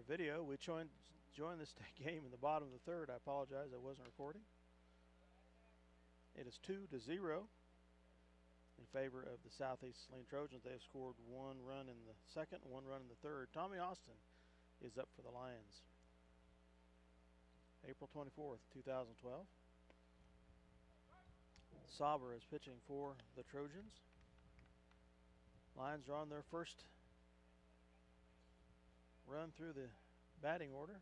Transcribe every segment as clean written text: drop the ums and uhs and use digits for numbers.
for video. We joined this game in the bottom of the third. I apologize, I wasn't recording. It is 2-0 in favor of the Southeast Saline Trojans. They have scored 1 run in the second, 1 run in the third. Tommy Austin is up for the Lions. April 24th, 2012. Sauber is pitching for the Trojans. Lions are on their first run through the batting order.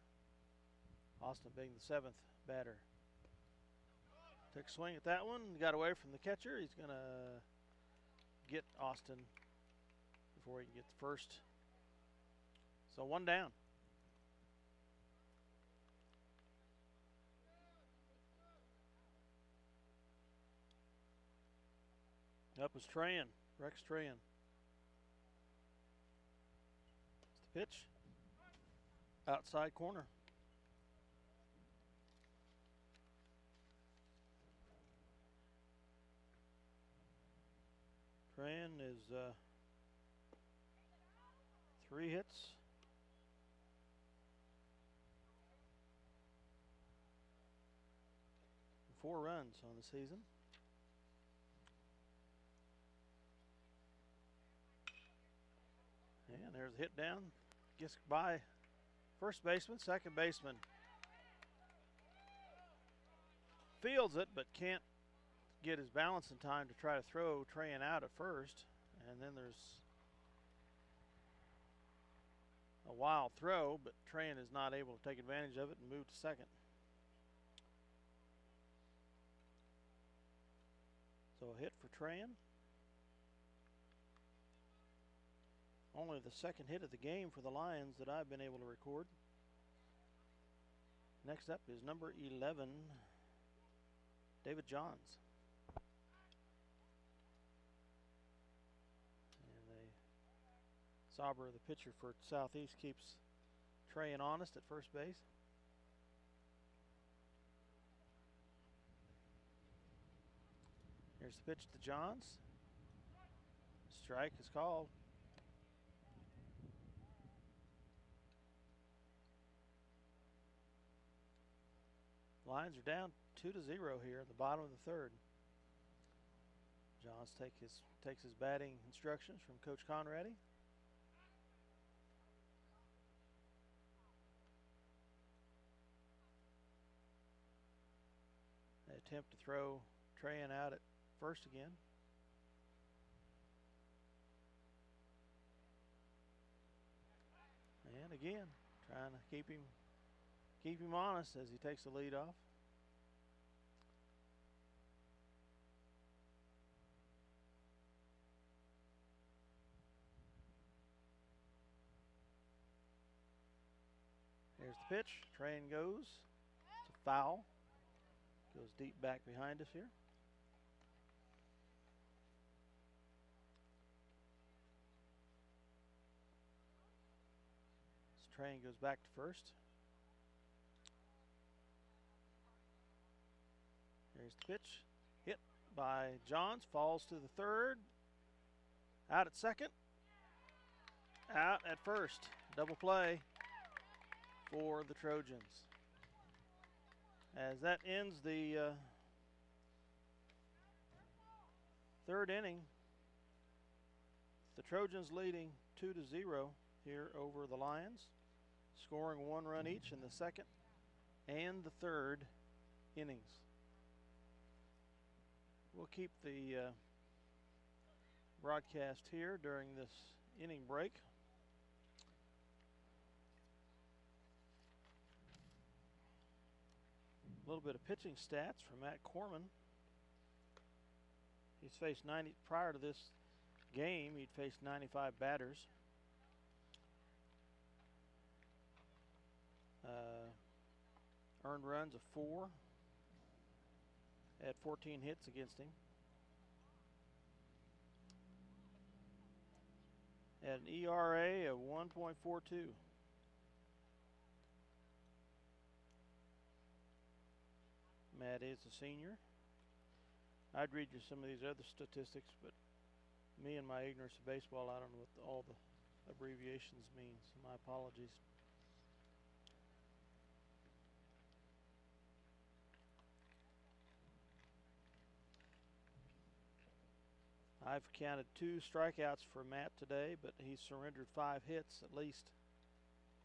Austin being the 7th batter. Took a swing at that one, got away from the catcher. He's going to get Austin before he can get the first. So 1 down. Up is Tran, Rex Tran. It's the pitch. Outside corner. Tran is 3 hits. And 4 runs on the season. And there's a hit down. Gets by first baseman, second baseman. Fields it, but can't get his balance in time to try to throw Tran out at first. And then there's a wild throw, but Tran is not able to take advantage of it and move to second. So a hit for Tran. Only the second hit of the game for the Lions that I've been able to record. Next up is number 11, David Johns. And Sauber, the pitcher for Southeast, keeps Tran honest at first base. Here's the pitch to Johns. Strike is called. Lions are down 2-0 here at the bottom of the third. Johns takes his batting instructions from Coach Conradi. They attempt to throw Tran out at first again. And again, trying to keep him honest as he takes the lead off. Here's the pitch. Tran goes. It's a foul. Goes deep back behind us here. This Tran goes back to first. Here's the pitch. Hit by Johns. Falls to the third. Out at second. Out at first. Double play for the Trojans. As that ends the third inning, the Trojans leading 2-0 here over the Lions, scoring 1 run each in the second and the third innings. We'll keep the broadcast here during this inning break. A little bit of pitching stats from Matt Corman. He's faced 90 prior to this game. He'd faced 95 batters. Earned runs of 4. Had 14 hits against him. Had an ERA of 1.42. Matt is a senior. I'd read you some of these other statistics, but me and my ignorance of baseball, I don't know what all the abbreviations mean, so my apologies. I've counted 2 strikeouts for Matt today, but he surrendered 5 hits at least.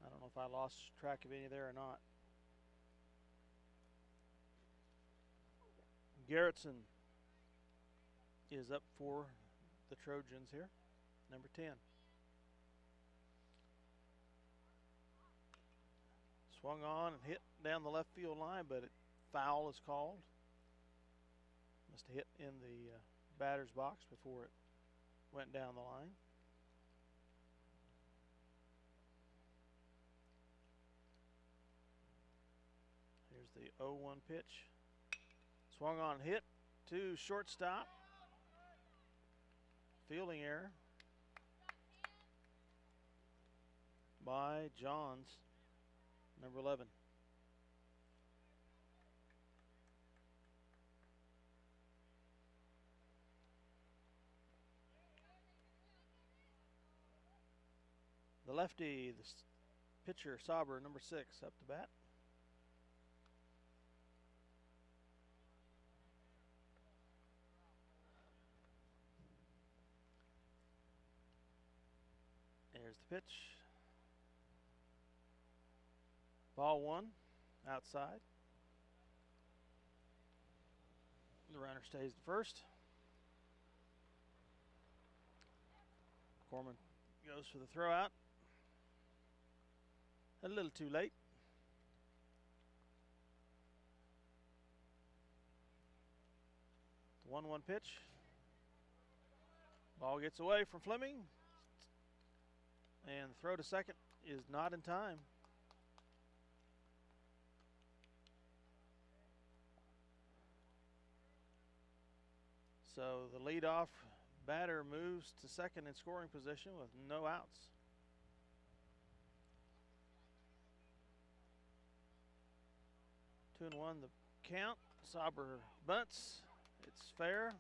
I don't know if I lost track of any there or not. Garrettson is up for the Trojans here, number 10. Swung on and hit down the left field line, but foul is called. Must have hit in the batter's box before it went down the line. Here's the 0-1 pitch. Swung on, hit to shortstop. Fielding error by Johns, number 11. The lefty, the pitcher, Sauber, number 6, up to bat. There's the pitch. Ball 1, outside. The runner stays at first. Corman goes for the throw out. A little too late. The 1-1 pitch. Ball gets away from Fleming. And the throw to second is not in time. So the leadoff batter moves to second in scoring position with no outs. Two and one the count. Sauber bunts. It's fair.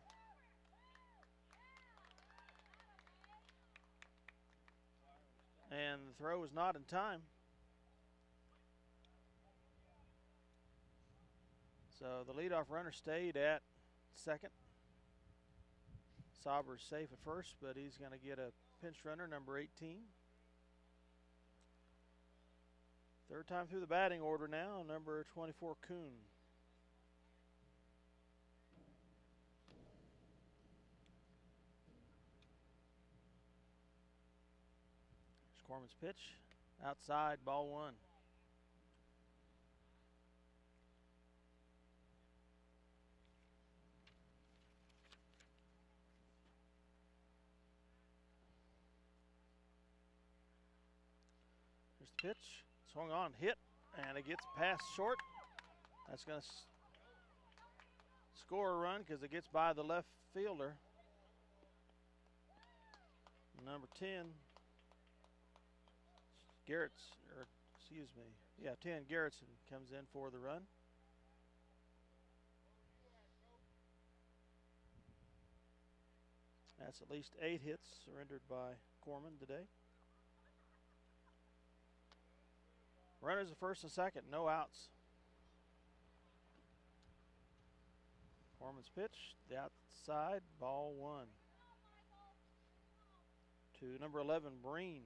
And the throw is not in time. So the leadoff runner stayed at second. Sauber's safe at first, but he's going to get a pinch runner, number 18. Third time through the batting order now, number 24, Kuhn. Here's Corman's pitch. Outside, ball 1. Here's the pitch. Swung on, hit, and it gets past short. That's going to score a run because it gets by the left fielder. Number 10, Garrettson comes in for the run. That's at least 8 hits surrendered by Corman today. Runners at first and second, no outs. Corman's pitch, the outside, ball 1. To number 11, Breen.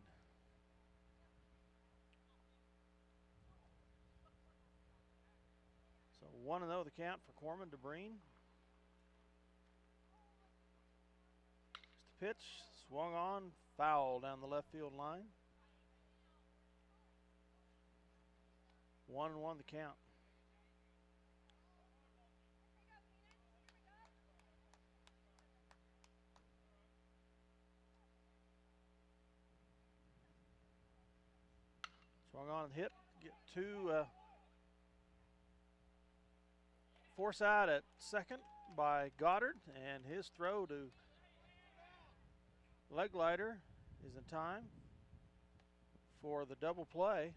So 1-0 the count for Corman to Breen. Here's the pitch, swung on, foul down the left field line. 1-1 the count. Swung on and hit. Get to Forsythe at second by Goddard, and his throw to Legleiter is in time for the double play.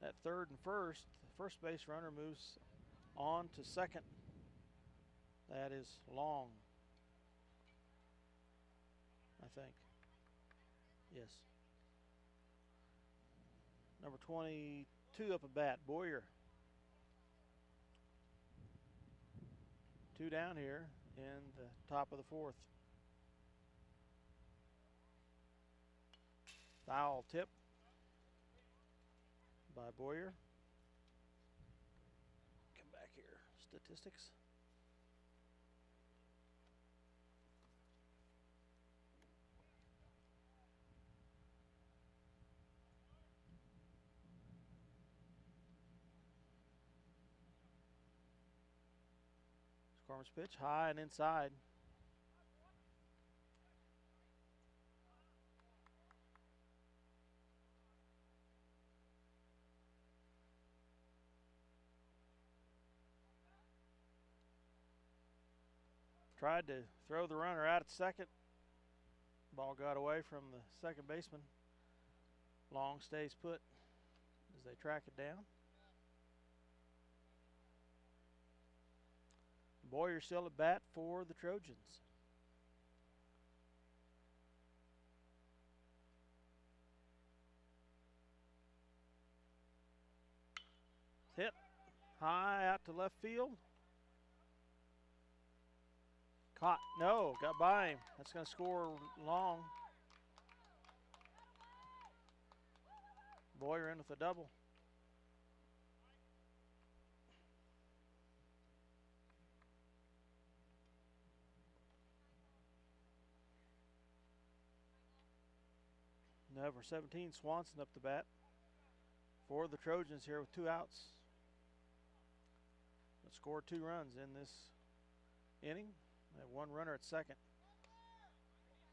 At third and first, the first base runner moves on to second. That is Long, I think. Yes. Number 22 up at bat, Boyer. 2 down here in the top of the 4th. Foul tip by Boyer. Come back here. Statistics. Corman's pitch, high and inside. Tried to throw the runner out at second. Ball got away from the second baseman. Long stays put as they track it down. Boyer still at bat for the Trojans. Hit high out to left field. Caught. No, got by him. That's going to score long. Boyer in with a double. Number 17, Swanson up the bat for the Trojans here with 2 outs. But scored 2 runs in this inning. They have 1 runner at second.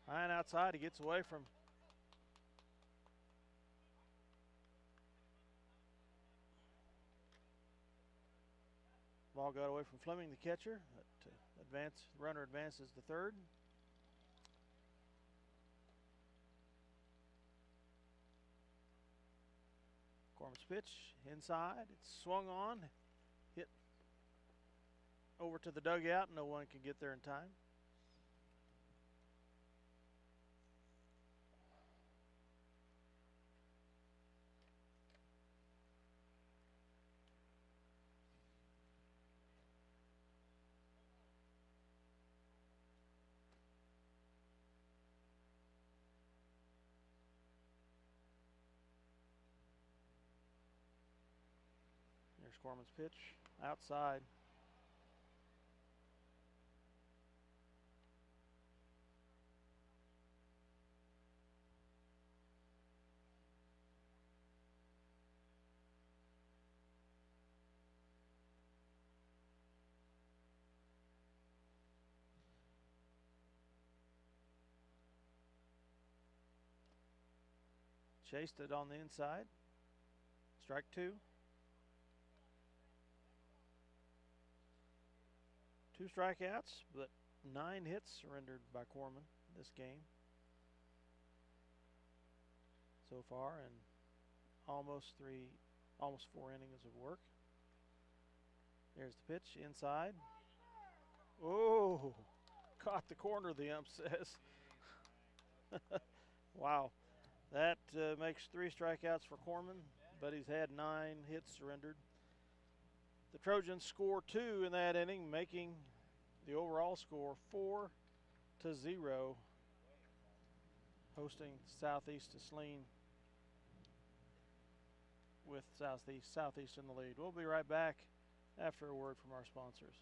High and outside, he gets away from ball got away from Fleming, the catcher. Runner advances to third. Corman's pitch inside. It's swung on, hit over to the dugout. No one can get there in time. There's Corman's pitch outside. Chased it on the inside. Strike 2. 2 strikeouts, but 9 hits surrendered by Corman this game so far, and almost 4 innings of work. There's the pitch inside. Oh, caught the corner, the ump says. Wow. That makes 3 strikeouts for Corman, but he's had 9 hits surrendered. The Trojans score 2 in that inning, making the overall score 4-0, hosting Southeast to Saline with Southeast in the lead. We'll be right back after a word from our sponsors.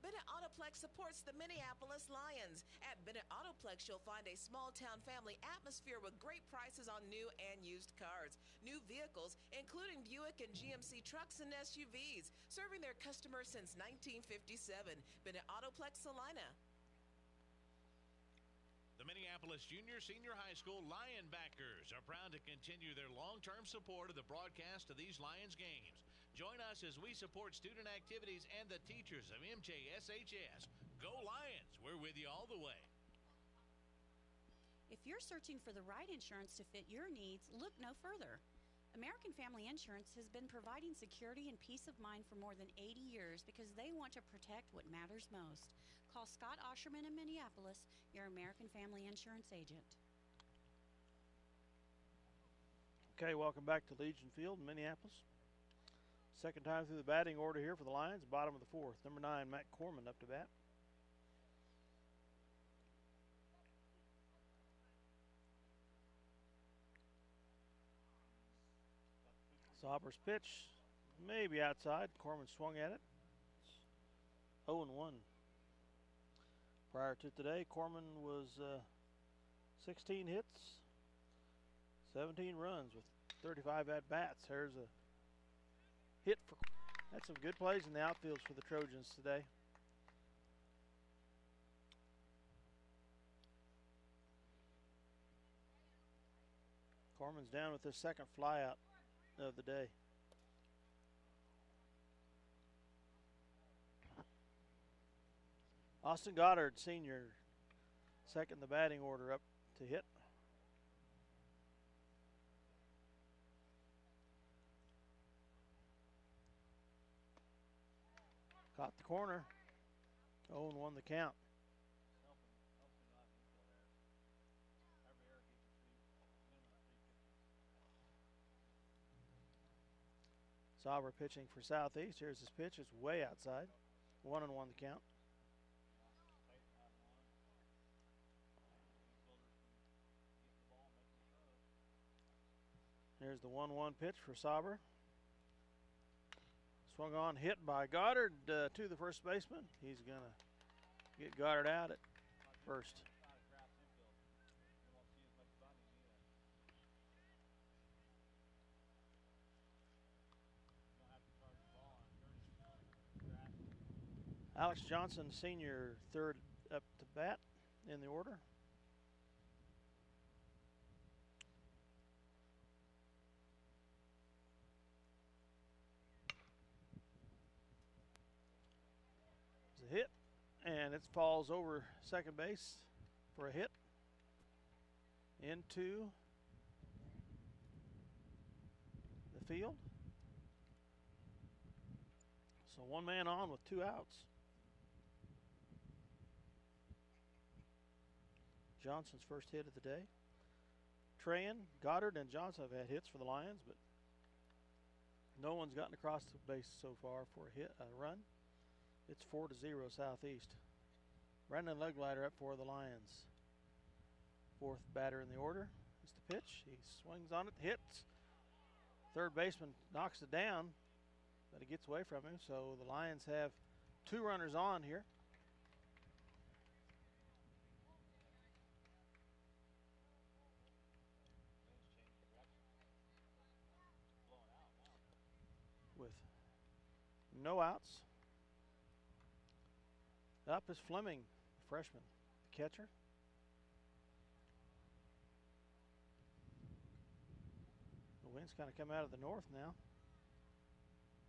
Bennett Autoplex supports the Minneapolis Lions. At Bennett Autoplex, you'll find a small-town family atmosphere with great prices on new and used cars. New vehicles, including Buick and GMC trucks and SUVs, serving their customers since 1957. Bennett Autoplex, Salina. The Minneapolis Junior Senior High School Lionbackers are proud to continue their long-term support of the broadcast of these Lions games. Join us as we support student activities and the teachers of MJSHS. Go Lions! We're with you all the way. If you're searching for the right insurance to fit your needs, look no further. American Family Insurance has been providing security and peace of mind for more than 80 years because they want to protect what matters most. Call Scott Osherman in Minneapolis, your American Family Insurance agent. Okay, welcome back to Legion Field in Minneapolis. Second time through the batting order here for the Lions, bottom of the fourth. Number 9, Matt Corman up to bat. Sauber's pitch, maybe outside. Corman swung at it. 0-1. Prior to today, Corman was 16 hits, 17 runs with 35 at-bats. There's a hit for. That's some good plays in the outfields for the Trojans today. Corman's down with his second flyout of the day. Austin Goddard, senior, second in the batting order, up to hit. Caught the corner. 0-1 the count. Sauber pitching for Southeast. Here's his pitch. It's way outside. 1-1 the count. Here's the 1-1 pitch for Sauber. Swung on, hit by Goddard to the first baseman. He's going to get Goddard out at first. Alex Johnson, senior, third up to bat in the order. It's a hit, and it falls over second base for a hit into the field. So one man on with 2 outs. Johnson's first hit of the day. Trahan, Goddard, and Johnson have had hits for the Lions, but no one's gotten across the base so far for a run. It's 4-0 Southeast. Brandon Leglider up for the Lions. Fourth batter in the order. It's the pitch. He swings on it, hits. Third baseman knocks it down, but it gets away from him. So the Lions have 2 runners on here. With no outs. Up is Fleming, freshman, catcher. The wind's kind of come out of the north now.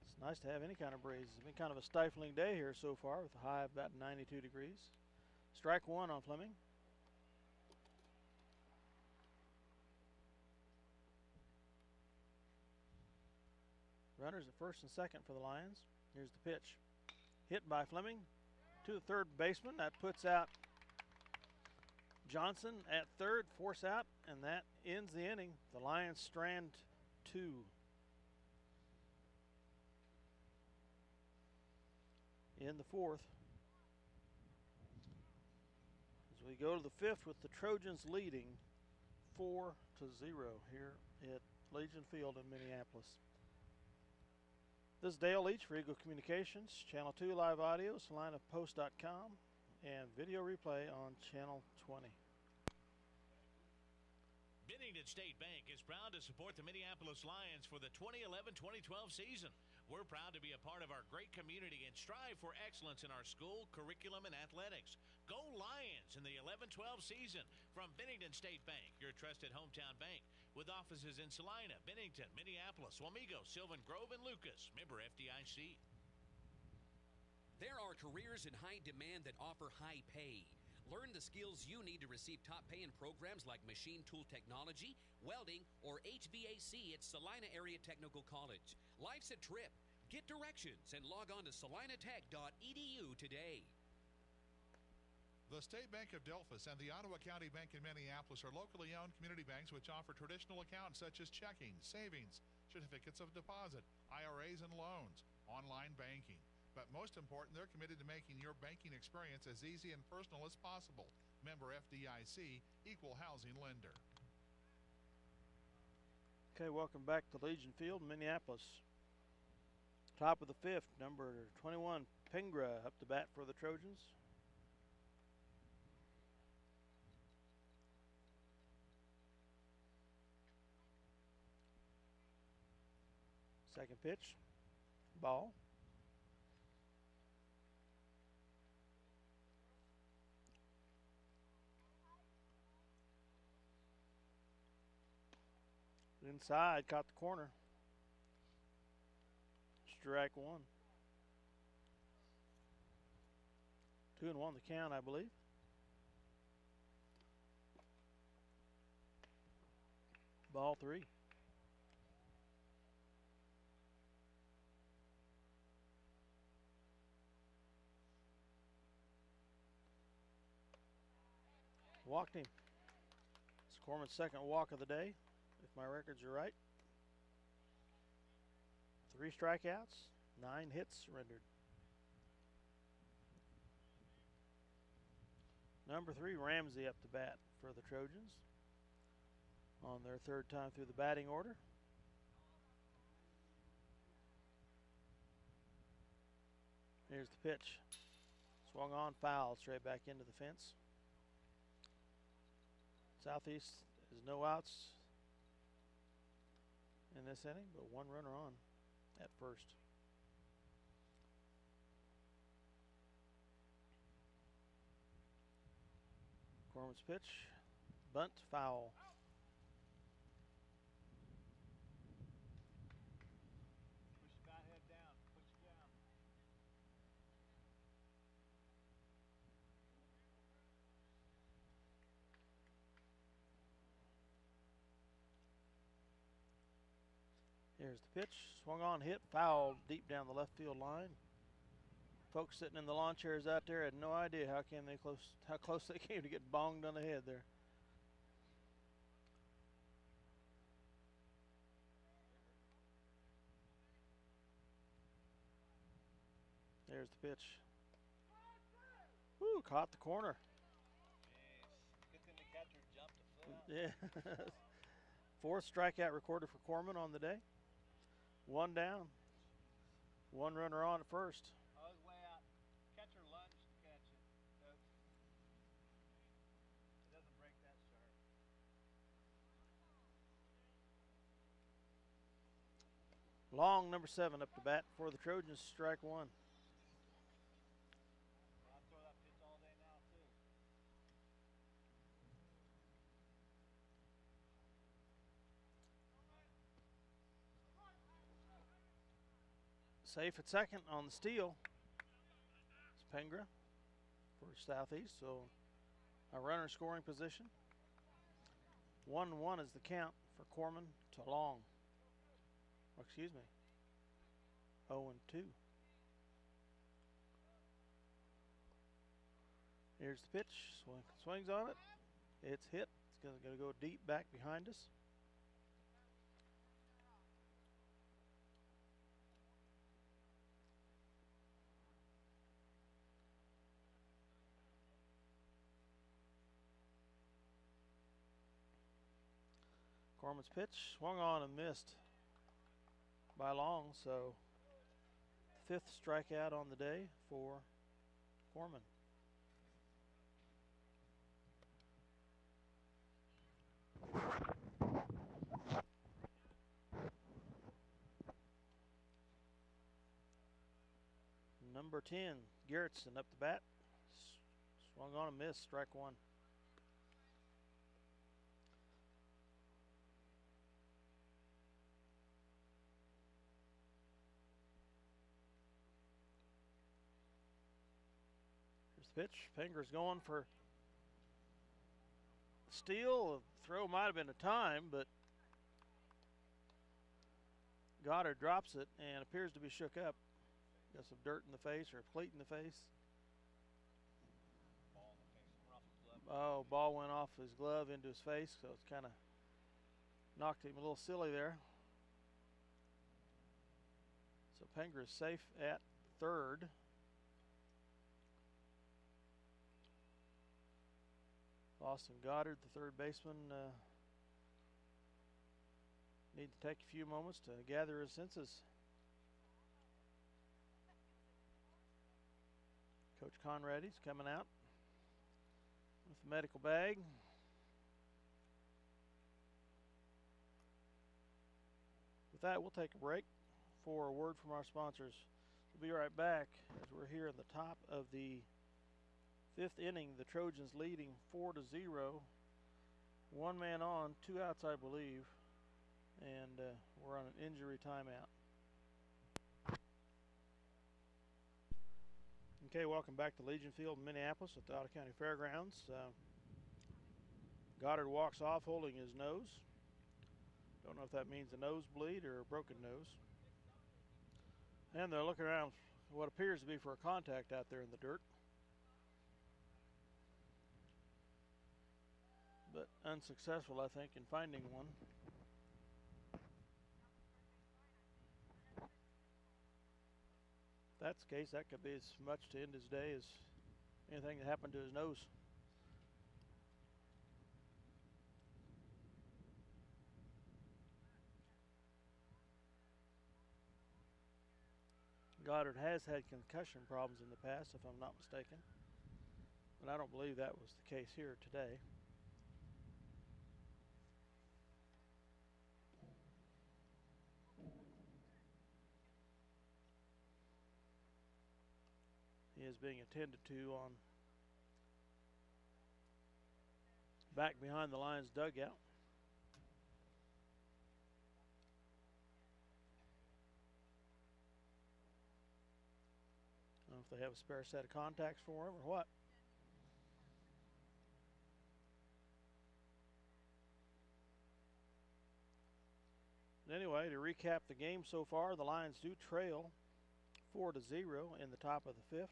It's nice to have any kind of breeze. It's been kind of a stifling day here so far with a high of about 92 degrees. Strike 1 on Fleming. Runners at first and second for the Lions. Here's the pitch. Hit by Fleming to the third baseman. That puts out Johnson at third, force out, and that ends the inning. The Lions strand 2. In the fourth. As we go to the fifth with the Trojans leading 4-0 here at Legion Field in Minneapolis. This is Dale Leach for Eagle Communications, Channel 2 live audio, SalinePost.com, and video replay on Channel 20. Bennington State Bank is proud to support the Minneapolis Lions for the 2011-2012 season. We're proud to be a part of our great community and strive for excellence in our school, curriculum, and athletics. Go Lions in the 11-12 season from Bennington State Bank, your trusted hometown bank, with offices in Salina, Bennington, Minneapolis, Wamego, Sylvan Grove, and Lucas. Member FDIC. There are careers in high demand that offer high pay. Learn the skills you need to receive top pay in programs like machine tool technology, welding, or HVAC at Salina Area Technical College. Life's a trip. Get directions and log on to salinatech.edu today. The State Bank of Delphus and the Ottawa County Bank in Minneapolis are locally owned community banks which offer traditional accounts such as checking, savings, certificates of deposit, IRAs, and loans, online banking. But most important, they're committed to making your banking experience as easy and personal as possible. Member FDIC, equal housing lender. Okay, welcome back to Legion Field, Minneapolis. Top of the fifth, number 21, Pingra up to bat for the Trojans. Second pitch, ball. Inside, caught the corner. Strike one. 2-1 the count, I believe. Ball three. Walked him. It's Corman's second walk of the day, if my records are right. 3 strikeouts, 9 hits surrendered. Number 3, Ramsey up to bat for the Trojans on their third time through the batting order. Here's the pitch. Swung on, foul, straight back into the fence. Southeast has no outs in this inning, but 1 runner on at first. Corman's pitch, bunt, foul. Push the bat head down, push it down. Here's the pitch, swung on, hit, foul deep down the left field line. Folks sitting in the lawn chairs out there had no idea how close they came to get bonged on the head there. There's the pitch. Woo, caught the corner. Jeez. Good thing the catcher jumped a foot out. Yeah. 4th strikeout recorded for Corman on the day. 1 down. 1 runner on at first. I was way out. Catcher lunged to catch it. It doesn't break that sharp. Long, number 7, up to bat for the Trojans, strike 1. I'll throw that pitch all day now, too. Safe at second on the steal. It's Pengra for Southeast, so a runner scoring position. 1-1 is the count for Corman to Long. Oh, excuse me. 0-2. Here's the pitch. Swings on it. It's hit. It's going to go deep back behind us. Corman's pitch swung on and missed by Long, so 5th strikeout on the day for Corman. Number 10, Garrettson up the bat. Swung on and missed, strike 1. Pitch. Pengra's going for steal. The throw might have been a time, but Goddard drops it and appears to be shook up. Got some dirt in the face or a cleat in the face. Ball in the face. Oh, ball went off his glove into his face, so it's kind of knocked him a little silly there. So Penger is safe at third. Austin Goddard, the third baseman, need to take a few moments to gather his senses. Coach Conrady's coming out with the medical bag. With that, we'll take a break for a word from our sponsors. We'll be right back as we're here in the top of the fifth inning. The Trojans leading 4-0. One man on, 2 outs, I believe, and we're on an injury timeout. Okay, welcome back to Legion Field in Minneapolis at the Ottawa County Fairgrounds. Goddard walks off holding his nose. Don't know if that means a nosebleed or a broken nose. And they're looking around for what appears to be for a contact out there in the dirt. But unsuccessful, I think, in finding one. If that's the case, that could be as much to end his day as anything that happened to his nose. Goddard has had concussion problems in the past, if I'm not mistaken. But I don't believe that was the case here today. He is being attended to on back behind the Lions dugout. I don't know if they have a spare set of contacts for him or what. But anyway, to recap the game so far, the Lions do trail 4-0 in the top of the fifth.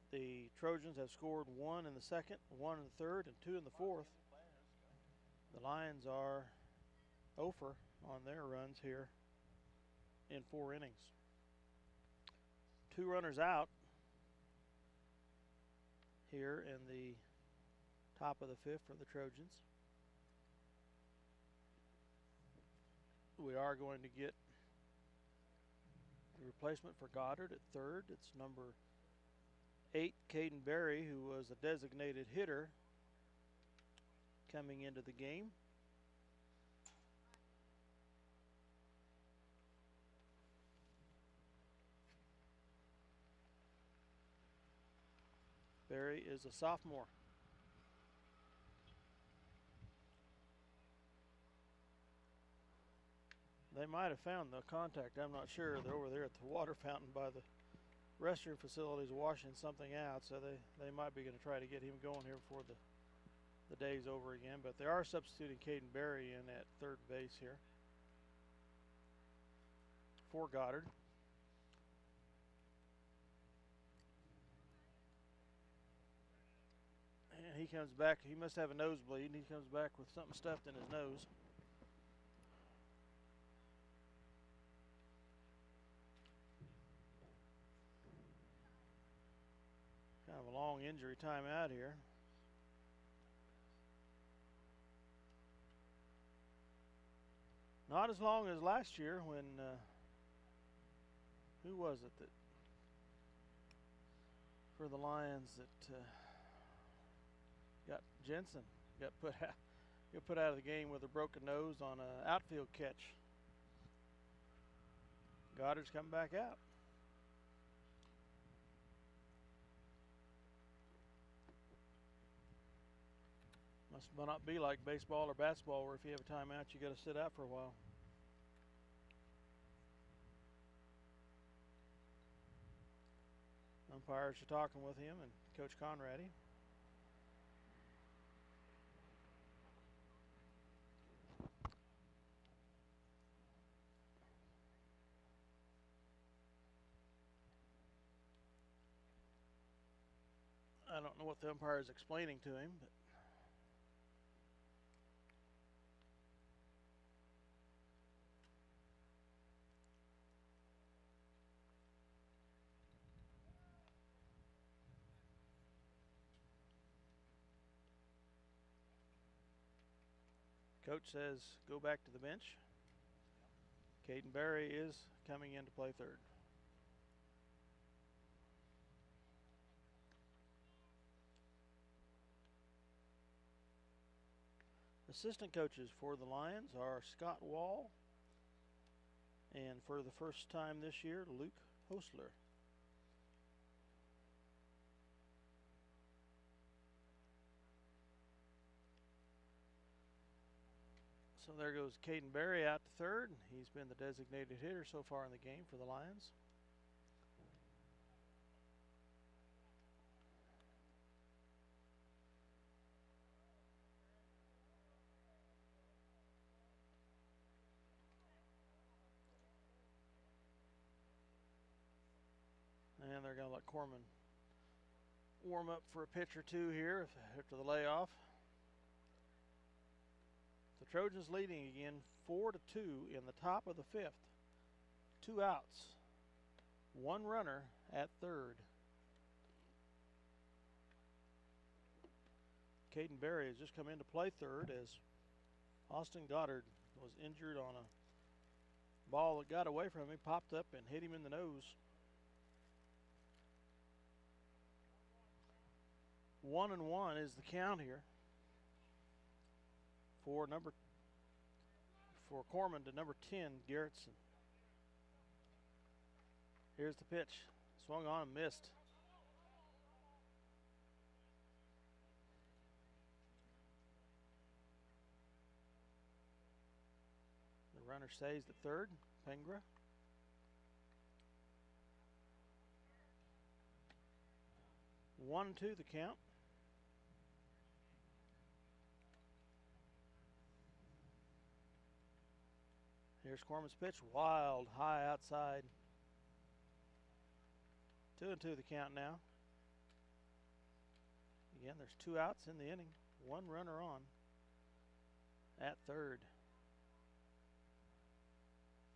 The Trojans have scored 1 in the second, 1 in the third, and 2 in the fourth. The Lions are 0 for on their runs here in 4 innings. 2 runners out here in the top of the fifth for the Trojans. We are going to get the replacement for Goddard at third. It's number 8, Caden Berry, who was a designated hitter coming into the game. Berry is a sophomore. They might have found the contact. I'm not sure. They're over there at the water fountain by the restroom facilities washing something out, so they might be going to try to get him going here before the day's over again. But they are substituting Caden Berry in at third base here for Goddard. And he comes back. He must have a nosebleed. He comes back with something stuffed in his nose. Kind of a long injury time out here. Not as long as last year when, who was it that, for the Lions that got Jensen, got put out of the game with a broken nose on an outfield catch. Goddard's coming back out. Must not be like baseball or basketball where if you have a timeout, you got to sit out for a while. Umpires are talking with him and Coach Conrady. I don't know what the umpire is explaining to him, but coach says go back to the bench. Caden Berry is coming in to play third. Assistant coaches for the Lions are Scott Wall and for the first time this year, Luke Hostler. So there goes Caden Berry out to third. He's been the designated hitter so far in the game for the Lions. And they're going to let Corman warm up for a pitch or two here after the layoff. The Trojans leading again 4-2 in the top of the fifth. 2 outs. 1 runner at third. Caden Berry has just come in to play third as Austin Goddard was injured on a ball that got away from him, popped up and hit him in the nose. 1-1 is the count here for Corman to number 10, Garrettson. Here's the pitch. Swung on and missed. The runner stays at third, Pengra. One, 2 the count. Here's Corman's pitch, wild, high outside. 2-2 the count now. Again, there's 2 outs in the inning. 1 runner on at third.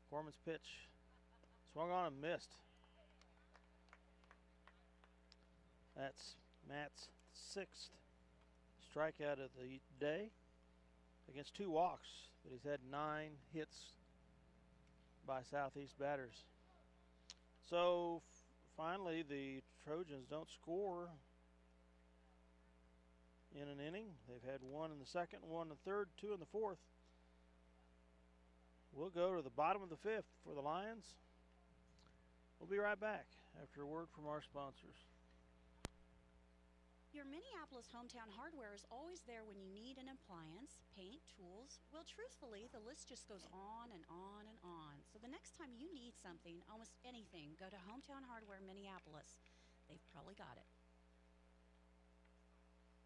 Corman's pitch, swung on and missed. That's Matt's 6th strikeout of the day against 2 walks, but he's had 9 hits by Southeast batters. So finally the Trojans don't score in an inning. They've had 1 in the second, 1 in the third, 2 in the fourth. We'll go to the bottom of the fifth for the Lions. We'll be right back after a word from our sponsors. Your Minneapolis Hometown Hardware is always there when you need an appliance, paint, tools. Well, truthfully, the list just goes on and on and on. So the next time you need something, almost anything, go to Hometown Hardware Minneapolis. They've probably got it.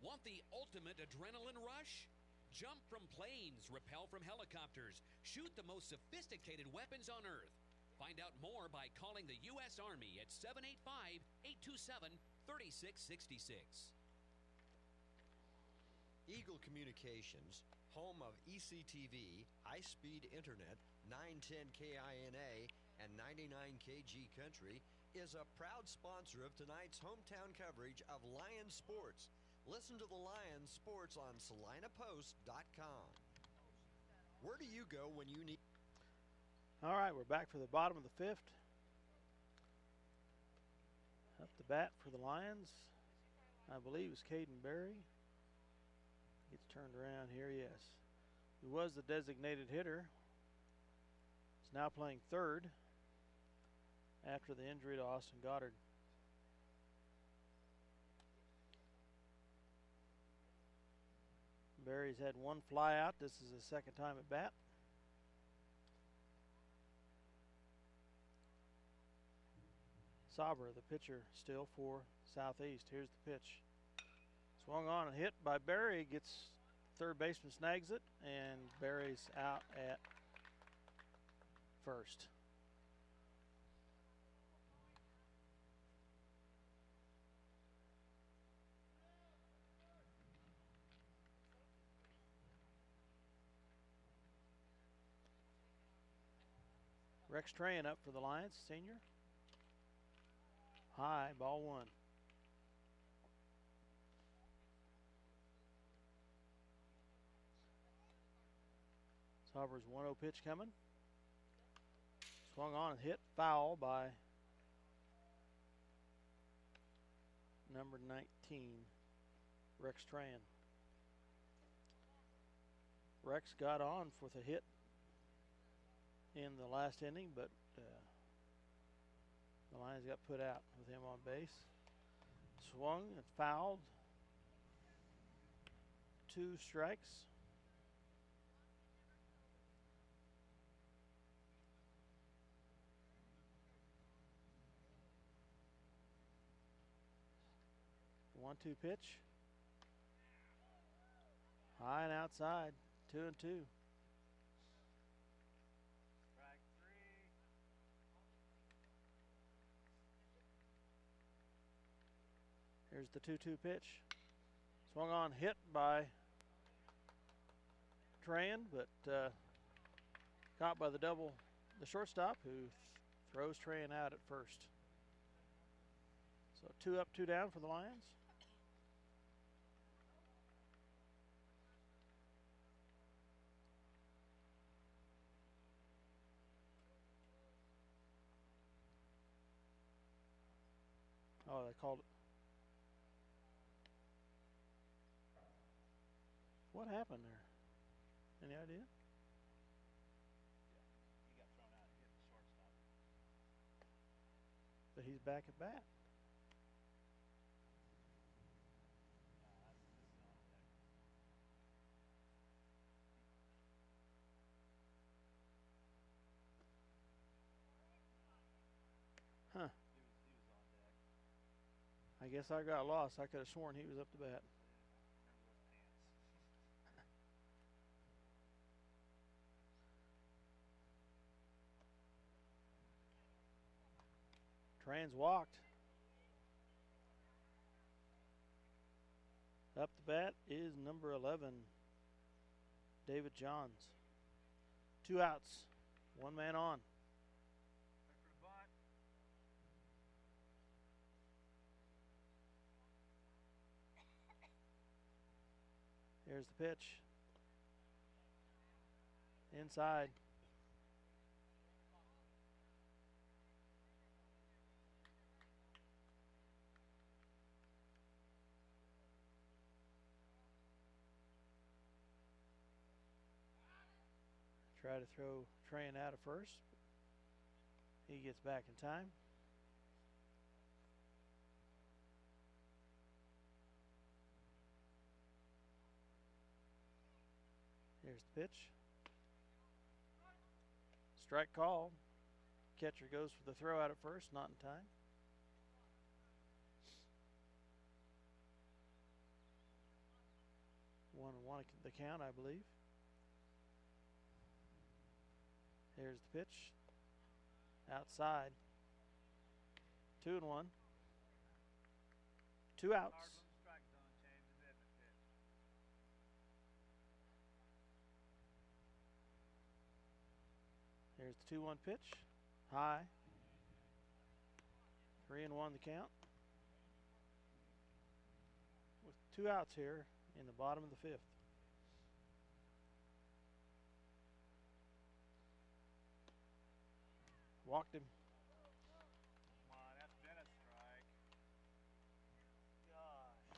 Want the ultimate adrenaline rush? Jump from planes, rappel from helicopters, shoot the most sophisticated weapons on Earth. Find out more by calling the U.S. Army at 785-827-3666. Eagle Communications, home of ECTV, high-speed internet, 910 KINA, and 99 KG Country, is a proud sponsor of tonight's hometown coverage of Lions sports. Listen to the Lions sports on SalinaPost.com. Where do you go when you need... All right, we're back for the bottom of the fifth. Up the bat for the Lions, I believe, is Caden Berry. Gets turned around here, yes. He was the designated hitter. He's now playing third after the injury to Austin Goddard. Berry's had 1 fly out. This is his second time at bat. Sabra, the pitcher, still for Southeast. Here's the pitch. Swung on and hit by Berry. Gets third baseman, snags it, and Berry's out at first. Rex Tran up for the Lions, senior. High, ball one. Sauber's 1-0 pitch coming. Swung on and hit foul by number 19, Rex Tran. Rex got on with a hit in the last inning, but the Lions got put out with him on base. Swung and fouled. 2 strikes. The 1-2 pitch. High and outside. 2-2. Strike 3. Here's the 2-2 pitch. Swung on, hit by Tran, but caught by the shortstop, who throws Tran out at first. So 2 up, 2 down for the Lions. Oh, they called it. What happened there? Any idea? He got thrown out. He hit the shortstop. But he's back at bat. This is on deck. Huh. He was on deck. I guess I got lost. I could have sworn he was up to bat. Remember those pants. Tran's walked. Up the bat is number 11, David Johns. 2 outs, 1 man on. Back for the bunt. Here's the pitch. Inside. Try to throw Tran out of first. He gets back in time. Here's the pitch. Strike call. Catcher goes for the throw out at first, not in time. One the count, I believe. Here's the pitch. Outside. 2-1. 2 outs. Hard from the strike zone changes, isn't it, pitch? Here's the 2-1 pitch. High. 3-1 the count. With 2 outs here in the bottom of the 5th. Walked him. Come on, that's been a strike. Gosh.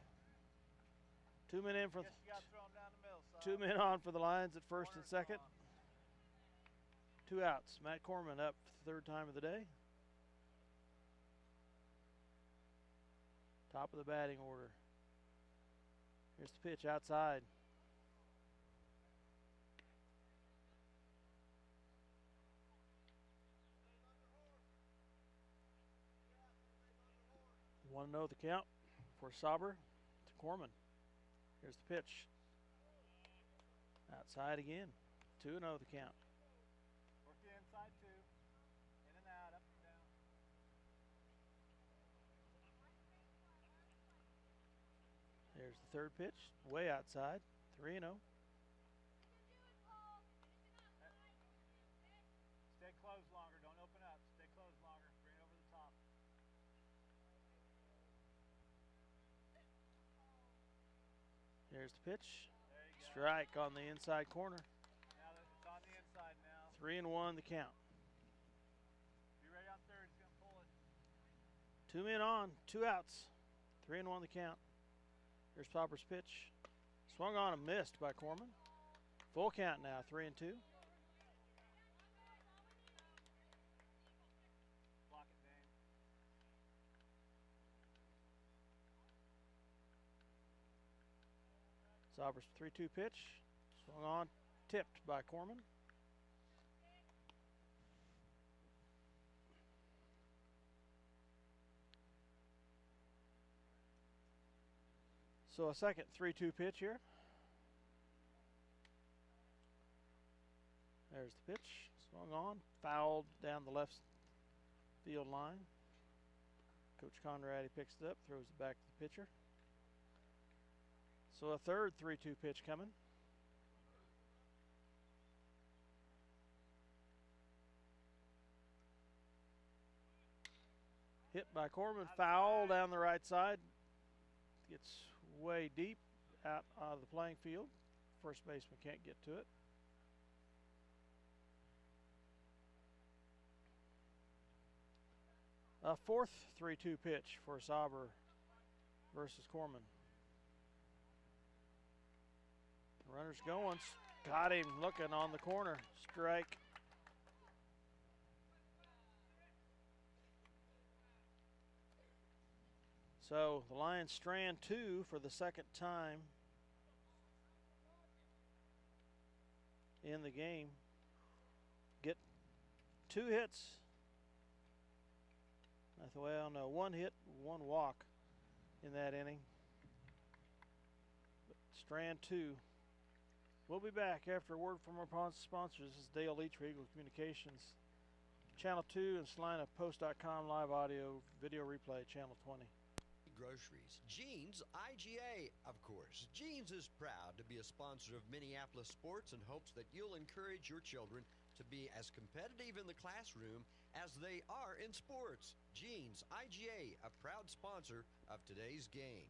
2 men in for Guess you got to throw him down the middle, son. 2 men on for the Lions at first and Corner's second. gone. 2 outs. Matt Corman up for the 3rd time of the day. Top of the batting order. Here's the pitch outside. Want to know the count for Sauber to Corman. Here's the pitch. Outside again. 2-0 the count. Work the inside too. In and out, up and down. There's the 3rd pitch. Way outside. 3-0. Stay closed longer. Don't There's the pitch. There you go. Strike on the inside corner. Now that it's on the inside now. 3-1 the count. Be ready on third. He's going to pull it. 2 men on, 2 outs. 3-1 the count. Here's Popper's pitch. Swung on and missed by Corman. Full count now, 3-2. Block it, Dane. Sauber's 3-2 pitch. Swung on, tipped by Corman. So a second 3-2 pitch here. There's the pitch. Swung on, fouled down the left field line. Coach Conradi picks it up, throws it back to the pitcher. So a third 3-2 pitch coming. Hit by Corman, foul down the right side. Gets way deep out of the playing field. First baseman can't get to it. A fourth 3-2 pitch for Sauber versus Corman. Runner's going. Got him looking on the corner. Strike. So the Lions strand 2 for the second time in the game. Get 2 hits. Well, no, 1 hit, 1 walk in that inning. But strand 2. We'll be back after a word from our sponsors. This is Dale Leach for Eagle Communications. Channel 2 and SalinePost.com live audio video replay, Channel 20. Groceries. Jeans IGA, of course. Jeans is proud to be a sponsor of Minneapolis sports and hopes that you'll encourage your children to be as competitive in the classroom as they are in sports. Jeans IGA, a proud sponsor of today's game.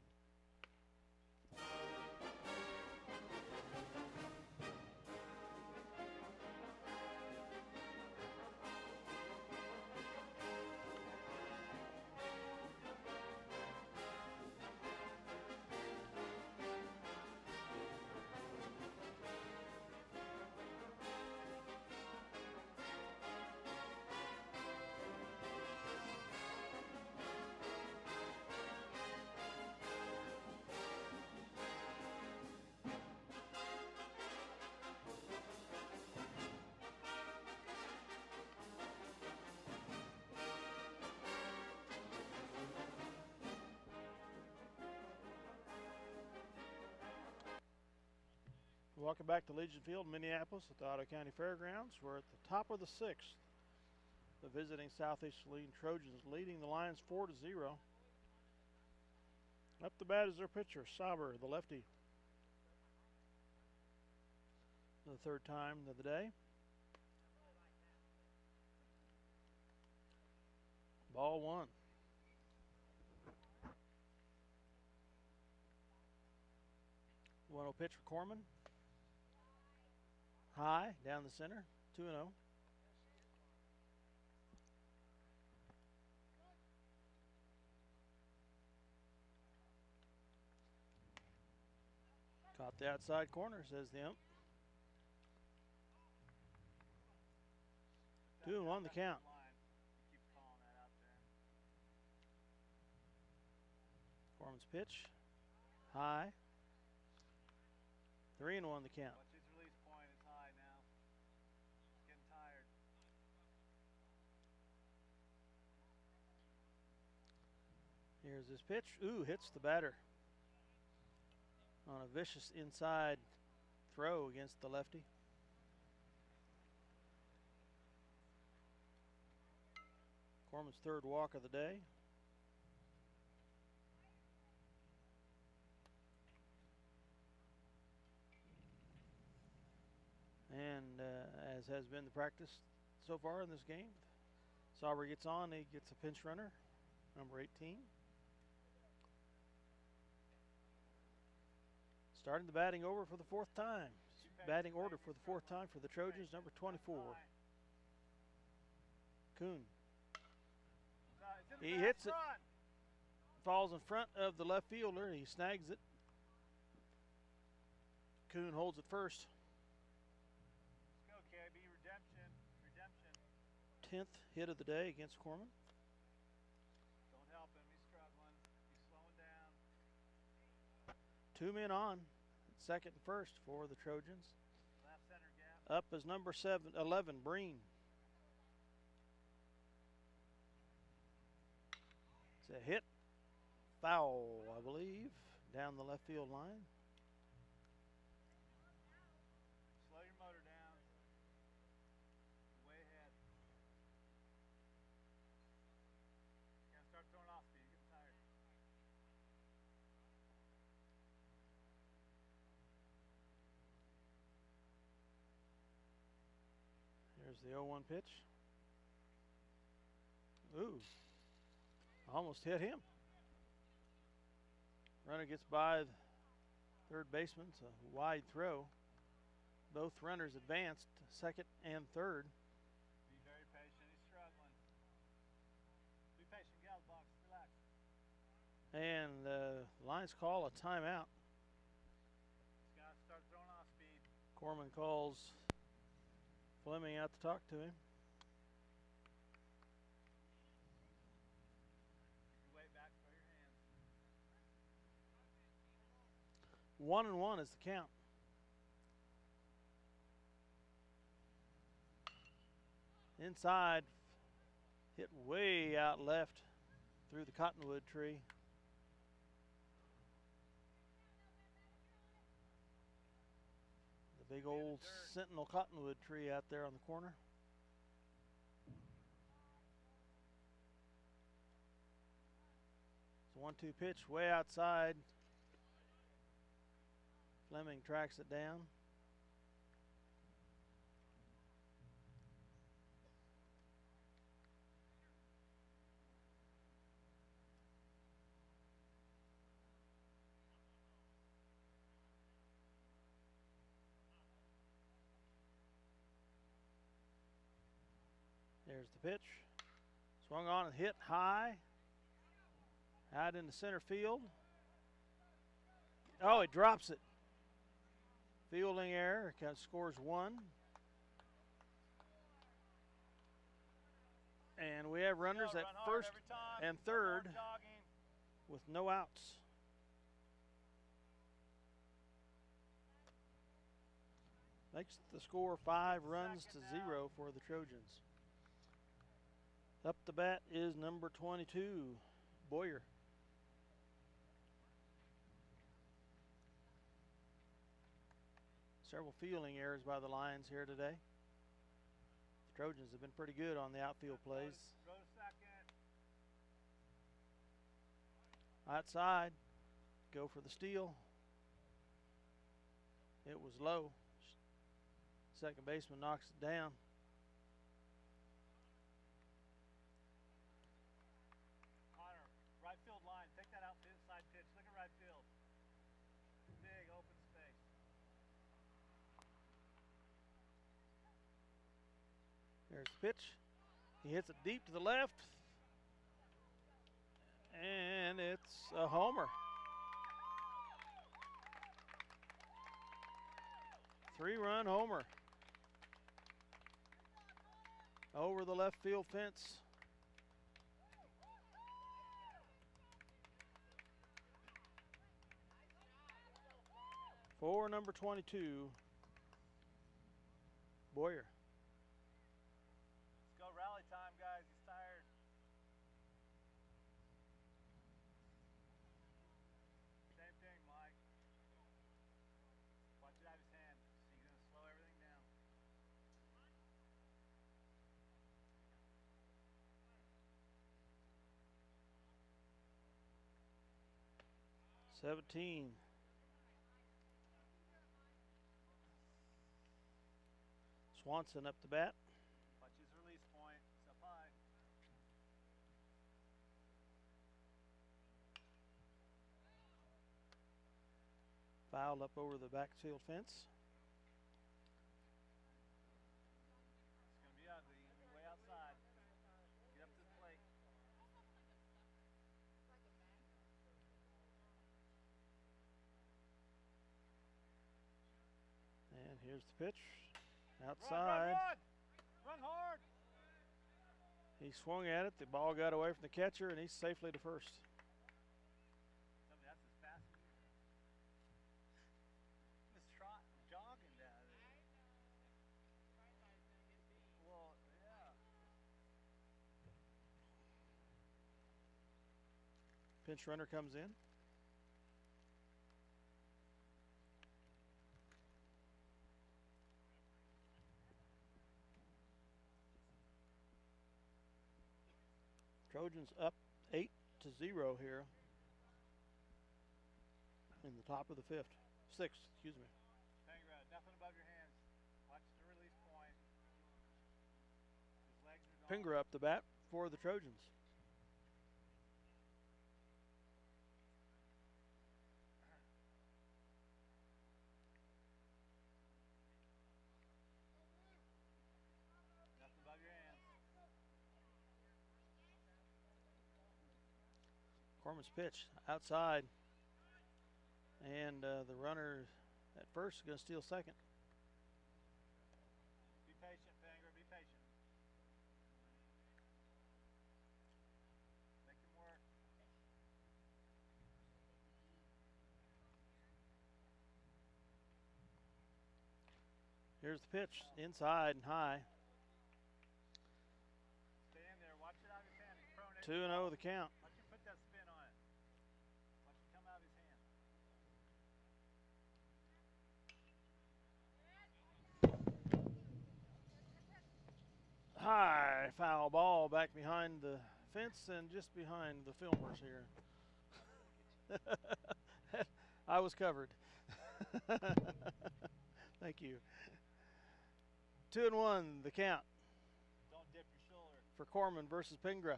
Welcome back to Legion Field, Minneapolis at the Ottawa County Fairgrounds. We're at the top of the 6th. The visiting Southeast Saline Trojans leading the Lions 4-0. Up the bat is their pitcher, Sauber, the lefty. For the third time of the day. Ball 1. One-0 pitch for Corman. High, down the center, 2-0. Caught the outside corner, says the ump. 2-1 the count. Corman's pitch, high. 3-1 the count. Watch his release point. It's high now. He's getting tired. Here's his pitch. Ooh, hits the batter on a vicious inside throw against the lefty. Corman's third walk of the day. And as has been the practice so far in this game, Sauber gets on, he gets a pinch runner, number 18. Starting the batting over for the fourth time. Batting order for the fourth time for the Trojans, number 24. Kuhn. He hits it. Falls in front of the left fielder. He snags it. Kuhn holds it first. Let's go, KB. Redemption. 10th hit of the day against Corman. Don't help him. He's struggling. He's slowing down. 2 men on. Second and first for the Trojans. Left center gap. Up is number 11, Breen. It's a hit. Foul, I believe, down the left field line. Slow your motor down. Way ahead. You gotta start throwing off speed. You're getting tired. Here's the 0-1 pitch. Ooh, almost hit him. Runner gets by the third baseman. It's a wide throw. Both runners advanced, second and third. Be very patient. He's struggling. Be patient. Get out of the box. Relax. And the Lions call a timeout. He's got to start throwing off speed. Corman calls Fleming out to talk to him. Keep your weight back. Throw your hands. 1-1 is the count. Inside, hit way out left through the cottonwood tree. The big old sentinel cottonwood tree out there on the corner. It's a 1-2 pitch way outside. Fleming tracks it down. There's the pitch. Swung on and hit high. Out into center field. Oh, he drops it. Fielding error. Scores 1. And we have runners at first and third with no outs. Makes the score 5 runs to 0 for the Trojans. Up the bat is number 22, Boyer. Several fielding errors by the Lions here today. The Trojans have been pretty good on the outfield plays. Go to second. Outside, go for the steal. It was low. Second baseman knocks it down. Connor, right field line. Take that out to inside pitch. Look at right field. Big open space. There's the pitch. He hits it deep to the left. And it's a homer. 3-run homer. Over the left field fence. For number 22, Boyer. Let's go rally time, guys. He's tired. Same thing, Mike. Watch it out of his hand. He's going to slow everything down. '17. Swanson up the bat. Watch his release point. It's up high. Fouled up over the backfield fence. It's going to be ugly. You're way outside. Get up to the plate. And here's the pitch. Outside. Run hard. He swung at it. The ball got away from the catcher, and he's safely to first. That's as fast as you. Just trotting, jogging down there. Well, yeah. Pinch runner comes in. Trojans up 8-0 here in the top of the sixth, excuse me. Pengra, nothing above your hands. Watch the release point. His legs are gone. Pingra up the bat for the Trojans. Nothing above your hands. Corman's pitch outside. And the runner at first is going to steal second. Be patient, Pengra. Be patient. Make him work. Here's the pitch, inside and high. Stay in there. Watch it out of his hand. He's prone. 2-0 the count. Watch him put that spin on it. Watch it come out of his hand. High foul ball back behind the fence and just behind the filmers here. I was covered. Thank you. 2-1 the count Don't dip your shoulder. for Corman versus Pingra.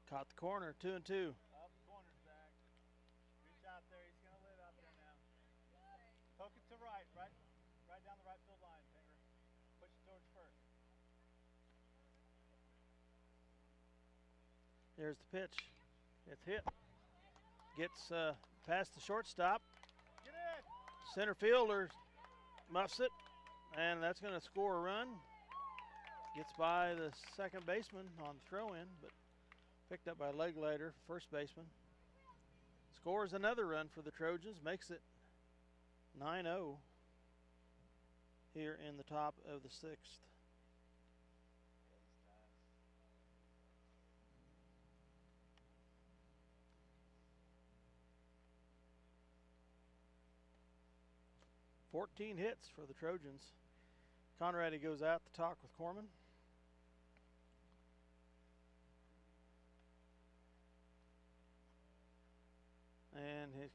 Caught the corner, 2-2. Up, corner's back. Reach out there. He's going to live out there now. Poke it to right down the right field line, Pengra. Push it towards first. Here's the pitch. It's hit. Gets past the shortstop. Get in. Center fielder muffs it, and that's going to score a run. Gets by the second baseman on the throw-in, but picked up by Leglater, first baseman. Scores another run for the Trojans, makes it 9-0 here in the top of the sixth. "14 hits for the Trojans." Conradi goes out to talk with Corman. And he's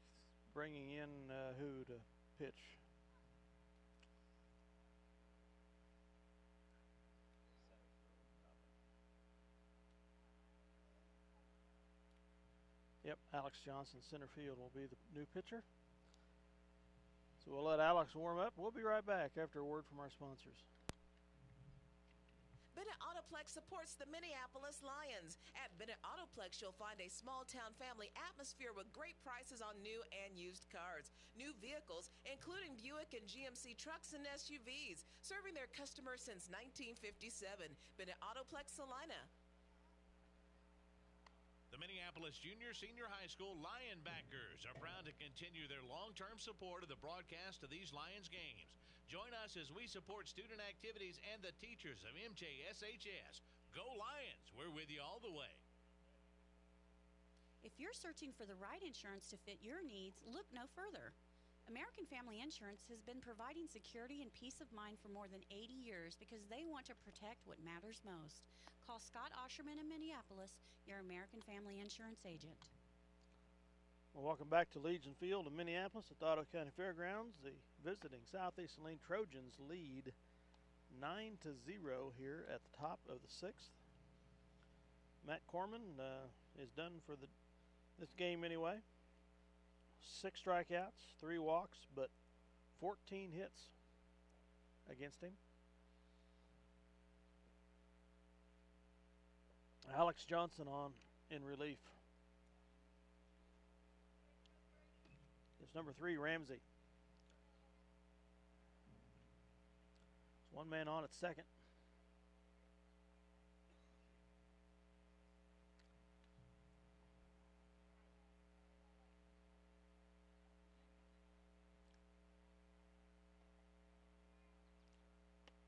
bringing in who to pitch? Yep, Alex Johnson, center field, will be the new pitcher. So we'll let Alex warm up. We'll be right back after a word from our sponsors. Bennett Autoplex supports the Minneapolis Lions. At Bennett Autoplex, you'll find a small-town family atmosphere with great prices on new and used cars. New vehicles, including Buick and GMC trucks and SUVs, serving their customers since 1957. Bennett Autoplex, Salina. The Minneapolis Junior Senior High School Lionbackers are proud to continue their long-term support of the broadcast of these Lions games. Join us as we support student activities and the teachers of MJSHS. Go Lions! We're with you all the way. If you're searching for the right insurance to fit your needs, look no further. American Family Insurance has been providing security and peace of mind for more than 80 years because they want to protect what matters most. Call Scott Osherman in Minneapolis, your American Family Insurance agent. Well, welcome back to Legion Field in Minneapolis at the Ottawa County Fairgrounds. The visiting Southeast Saline Trojans lead 9-0 here at the top of the sixth. Matt Corman is done for this game anyway. 6 strikeouts, 3 walks, but 14 hits against him. Alex Johnson on in relief. It's number 3, Ramsey. It's 1 man on at second.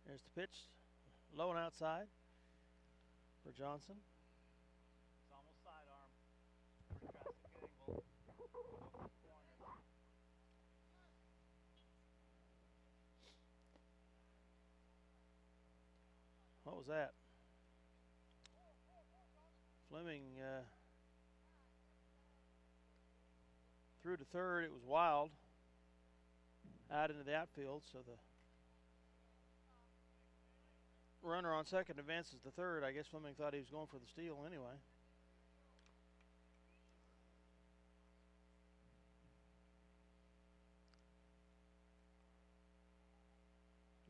There's the pitch, low and outside for Johnson. It's almost sidearm. Drastic angle. What was that? Fleming threw to third. It was wild out into the outfield, so the runner on second advances to third. I guess Fleming thought he was going for the steal anyway.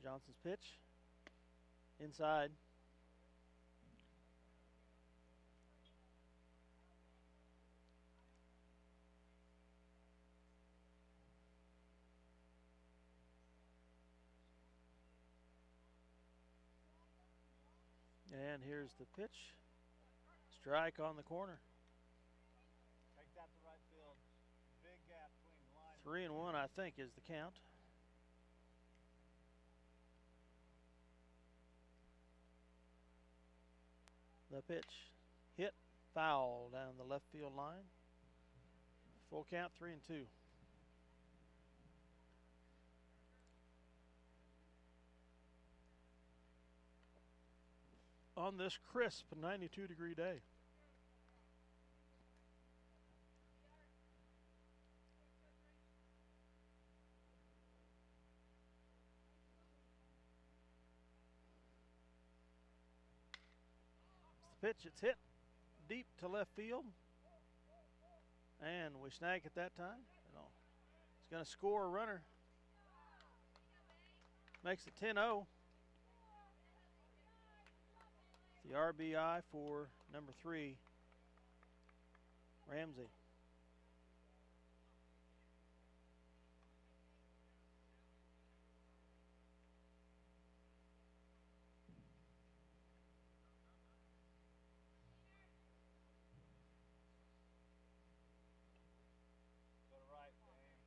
Johnson's pitch. Inside. And here's the pitch. Strike on the corner. Take that to right field. Big gap between the line. 3-1, I think, is the count. The pitch hit, foul down the left field line. Full count, 3-2. On this crisp 92-degree day. It's the pitch, it's hit deep to left field. And we snag it that time. It's going to score a runner. Makes it 10-0. The RBI for number 3, Ramsey. Go to right, Dane.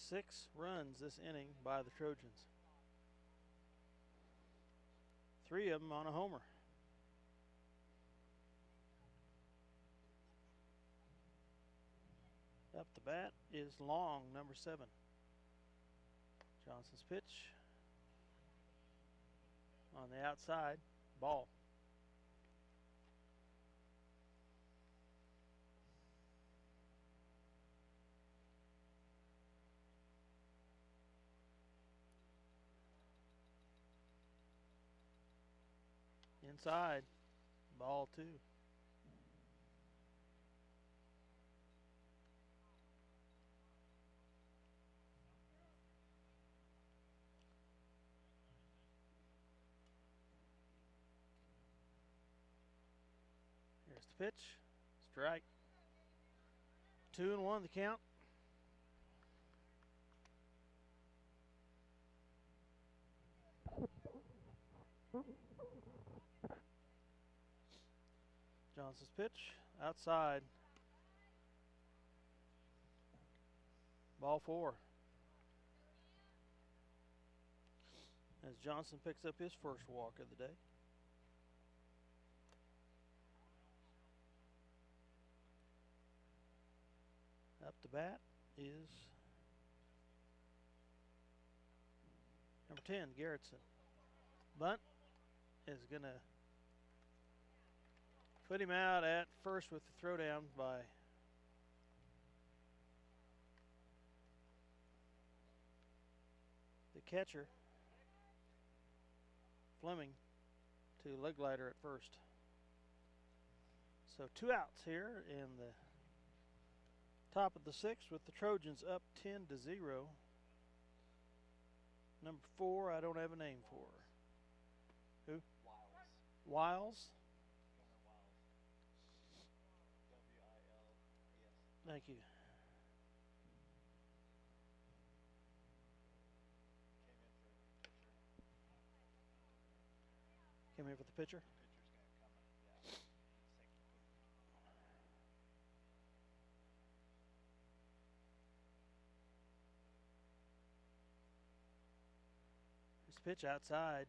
6 runs this inning by the Trojans. 3 of them on a homer. Up the bat is Long, number 7. Johnson's pitch on the outside, ball. Inside, ball 2. Here's the pitch, strike. 2-1 the count. Johnson's pitch, outside. Ball 4. As Johnson picks up his first walk of the day. Up to bat is number 10, Garrettson. Bunt is going to put him out at first with the throwdown by the catcher, Fleming, to Leglighter at first. So 2 outs here in the top of the 6th with the Trojans up 10-0. Number 4, I don't have a name for. Who? Wiles. Wiles. Gunnar Wiles. W-I-L-E-S. Thank you. Came in for the pitcher. Came here for the pitcher. Pitcher's going to come in. Yeah. Second pitch. Here's the pitch outside.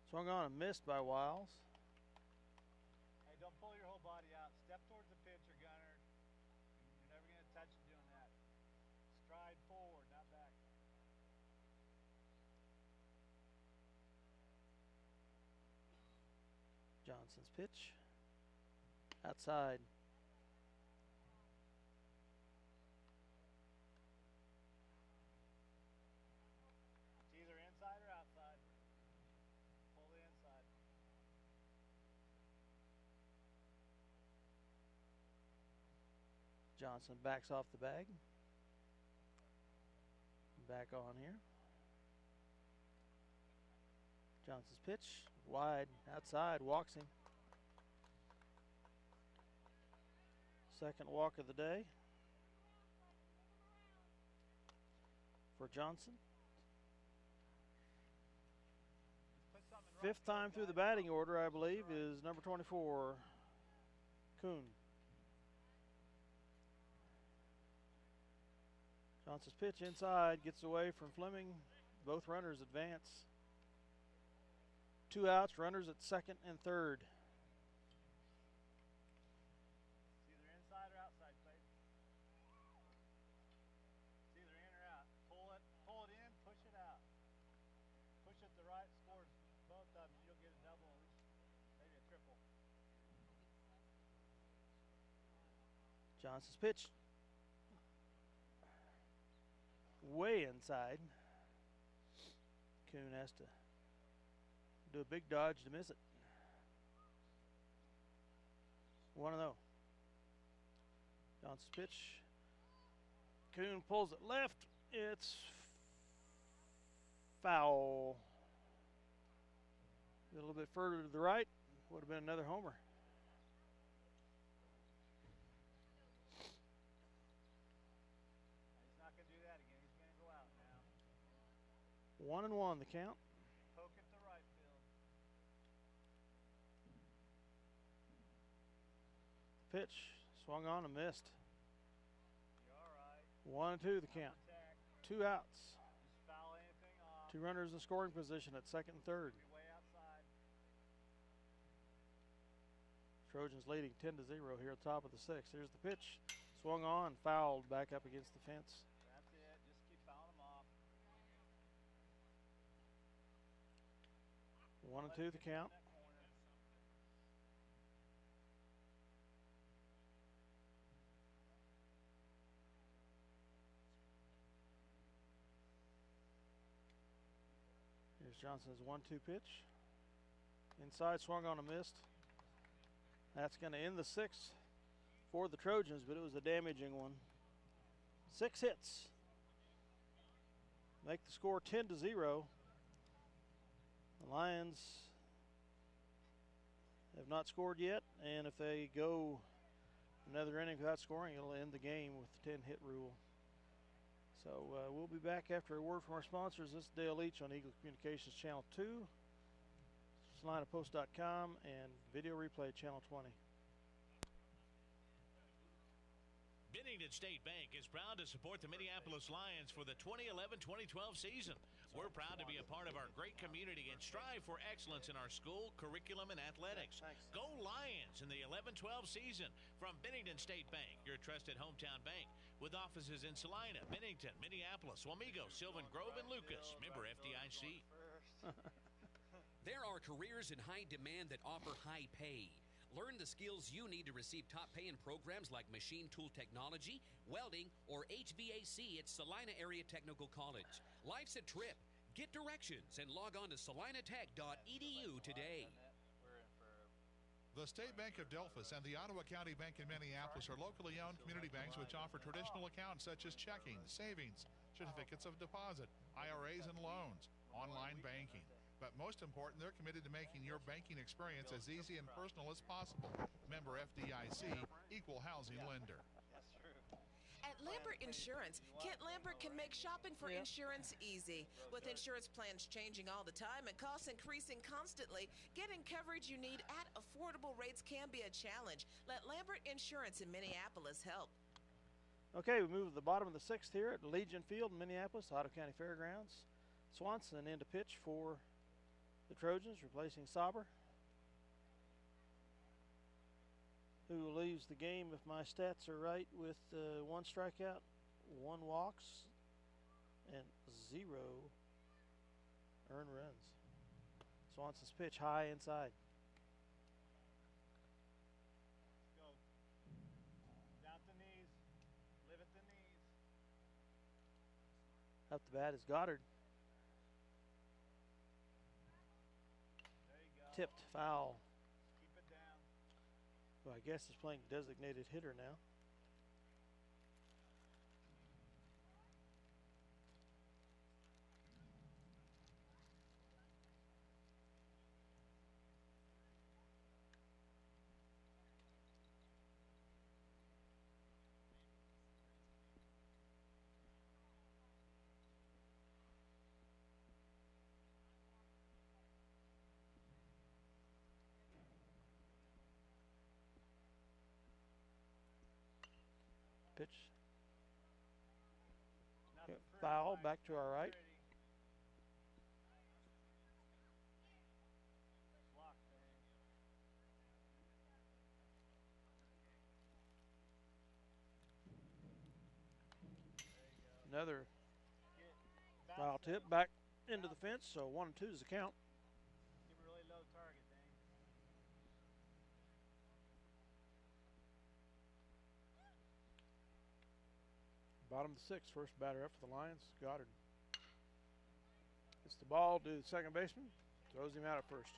Swung on and missed by Wiles. Hey, don't pull your whole body out. Step towards the pitcher, Gunnar. You're never going to touch it doing that. Stride forward, not back. Johnson's pitch. Outside. It's either inside or outside. Pull the inside. Johnson backs off the bag. Back on here. Johnson's pitch. Wide. Outside. Walks him. Second walk of the day for Johnson. Put something right Fifth time through the batting order, I believe, is number 24, Kuhn. Johnson's pitch inside, gets away from Fleming. Both runners advance. 2 outs, runners at second and third. It's either inside or outside, Clayton. It's either in or out. Pull it in, push it out. Push it the right, scores both of them. You'll get a double, at least maybe a triple. Johnson's pitch way inside. Kuhn has to do a big dodge to miss it. 1-0. Johnson's pitch. Kuhn pulls it left. It's foul. A little bit further to the right. Would have been another homer. He's not going to do that again. He's going to go out now. 1-1 the count. Poke it to right field. Pitch swung on and missed. You're all right. 1-2 the count. Attack. 2 outs. Just foul anything off. 2 runners in scoring position at second and third. Be way outside. Trojans leading 10-0 here at the top of the 6th. Here's the pitch. Swung on, fouled back up against the fence. That's it. Just keep fouling them off. 1-2 the count. That corner. Here's Johnson's 1-2 pitch. Inside, swung on and missed. That's going to end the 6th for the Trojans, but it was a damaging one. 6 hits. Make the score 10-0. The Lions have not scored yet, and if they go another inning without scoring, it'll end the game with the 10-hit rule. So we'll be back after a word from our sponsors. This is Dale Leach on Eagle Communications Channel 2, SalinePost.com, and Video Replay Channel 20. Bennington State Bank is proud to support the Minneapolis Lions for the 2011-2012 season. We're proud to be a part of our great community and strive for excellence in our school, curriculum, and athletics. Go Lions in the 11-12 season from Bennington State Bank, your trusted hometown bank, with offices in Saline, Bennington, Minneapolis, Wamego, Sylvan Grove, and Lucas. Member FDIC. There are careers in high demand that offer high pay. Learn the skills you need to receive top pay in programs like machine tool technology, welding, or HVAC at Saline Area Technical College. Life's a trip. Get directions and log on to salinatech.edu today. The State Bank of Delphus and the Ottawa County Bank in Minneapolis are locally owned community banks which offer traditional accounts such as checking, savings, certificates of deposit, IRAs, and loans, online banking. But most important, they're committed to making your banking experience as easy and personal as possible. Member FDIC, equal housing lender. At Lambert Insurance, Kent Lambert can make shopping for insurance easy. With insurance plans changing all the time and costs increasing constantly, getting coverage you need at affordable rates can be a challenge. Let Lambert Insurance in Minneapolis help. Okay, we move to the bottom of the sixth here at Legion Field in Minneapolis, Ottawa County Fairgrounds. Swanson in to pitch for the Trojans, replacing Sauber, who leaves the game, if my stats are right, with 1 strikeout, 1 walks, and 0 earned runs. Swanson's pitch high inside. Let's go. Down at the knees. Live at the knees. Up the bat is Goddard. There you go. Tipped, foul. Keep it down. Well, I guess he's playing designated hitter now. Pitch. Nothing pretty, Foul, Mike. back to our right. Pretty. Block thing. Another Get foul bounce tip, it. back into the fence, so 1-2 is the count. Give a really low target thing. Bottom of the sixth, first batter up for the Lions, Goddard. It's the ball to the second baseman, throws him out at first.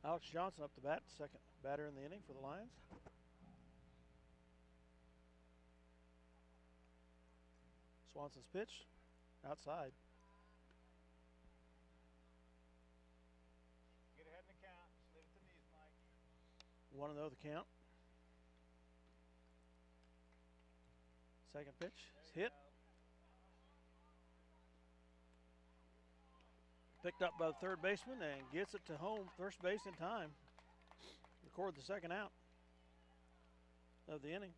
Alex Johnson up the bat, second batter in the inning for the Lions. Swanson's pitch, outside. Get ahead in the count. Just live at the knees, Mike. 1-0 the count. Second pitch is hit. Picked up by the third baseman and gets it to home, first base in time. Record the second out of the inning.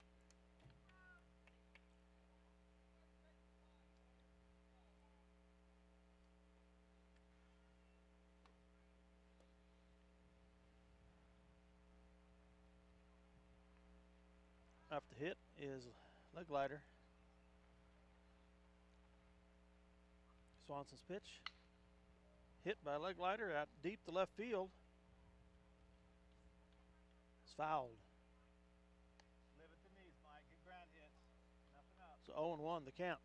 Off the hit is leg glider. Swanson's pitch. Hit by leg glider out deep to left field. It's fouled. Live at the knees, Mike. Get ground hits. Nothing up. So 0-1 the count.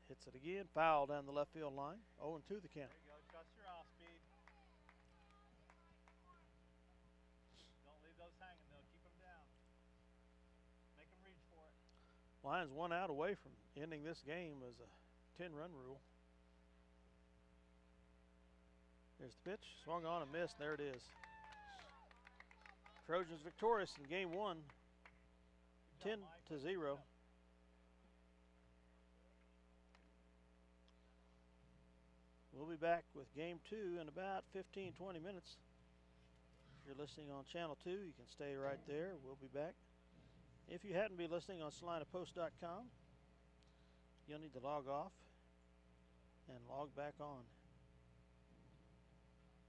Hits it again. Foul down the left field line. 0-2 the count. There you go. Trust your off speed. Don't leave those hanging, though. Keep them down. Make them reach for it. Lions 1 out away from ending this game as a 10-run rule. There's the pitch. Swung on and missed. There it is. Trojans victorious in game 1, Good job, Mike. 10-0. We'll be back with game 2 in about 15-20 minutes. you're listening on Channel 2, you can stay right there. We'll be back. If you happen to be listening on SalinaPost.com, you'll need to log off and log back on.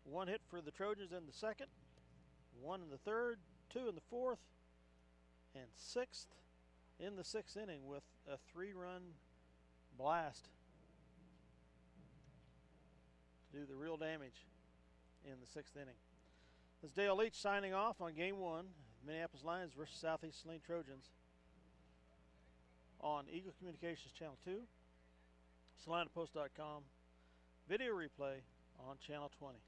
1 hit for the Trojans in the second, 1 in the third, 2 in the fourth, and 6th in the 6th inning with a 3-run blast to do the real damage in the 6th inning. This is Dale Leach signing off on Game 1, Minneapolis Lions versus Southeast Saline Trojans on Eagle Communications Channel 2, SalinaPost.com, video replay on Channel 20.